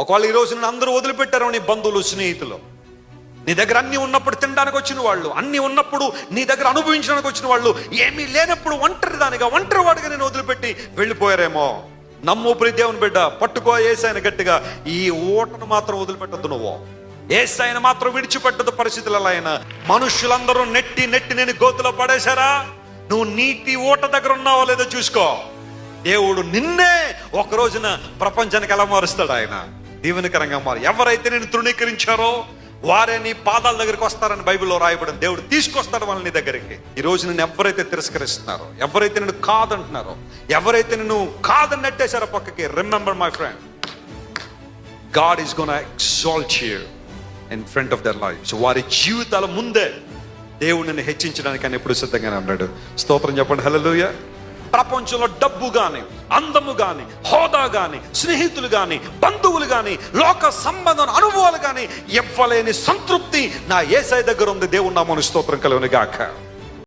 ఒకవేళ ఈ రోజు నన్ను అందరూ వదిలిపెట్టారు, నీ బంధువులు, స్నేహితులు, నీ దగ్గర అన్ని ఉన్నప్పుడు తినడానికి వచ్చిన వాళ్ళు, అన్ని ఉన్నప్పుడు నీ దగ్గర అనుభవించడానికి వచ్చిన వాళ్ళు, ఏమీ లేనప్పుడు ఒంటరి వాడిగా నేను వదిలిపెట్టి వెళ్ళిపోయారేమో. నమ్ము ప్రియ దేవుని బిడ్డ, పట్టుకో యేసయ్యను గట్టిగా. ఈ ఓటను మాత్రం వదిలిపెట్టద్దు. నువ్వు యేసయ్యను మాత్రం విడిచిపెట్టదు పరిస్థితులలో. ఆయన మనుషులందరూ నెట్టి నేను గోతులో పడేశారా, నువ్వు నీటి ఓట దగ్గర ఉన్నావో లేదో చూసుకో. దేవుడు నిన్నే ఒక రోజున ప్రపంచానికి ఎలా మారుస్తాడు. ఆయన దీవెనకరంగా మారు. ఎవరైతే నేను తృణీకరించారో వారే నీ పాదాల దగ్గరికి వస్తారని బైబిల్లో రాయబడింది. దేవుడు తీసుకొస్తాడు వాళ్ళని నీ దగ్గరికి. ఈ రోజు నిన్ను ఎవరైతే తిరస్కరిస్తున్నారో, ఎవరైతే నిన్ను కాదంటున్నారో, ఎవరైతే నిన్ను కాదని నెట్టేశారో పక్కకి, remember my friend, God is gonna exalt you in front of their lifes. వారి జీవితాల ముందే దేవుడు నిన్ను హెచ్చించడానికి ఆయన ఎప్పుడు సిద్ధంగానే ఉన్నాడు. స్తోత్రం చెప్పండి, హల్లెలూయా. ప్రపంచంలో డబ్బు గాని, అందము గాని, హోదా గాని, స్నేహితులు గాని, బంధువులు గాని, లోక సంబంధం అనుభవాలు గాని ఇవ్వలేని సంతృప్తి నా యేసయ్య దగ్గర ఉంది. దేవుని నామమున స్తోత్రం కలుగును గాక.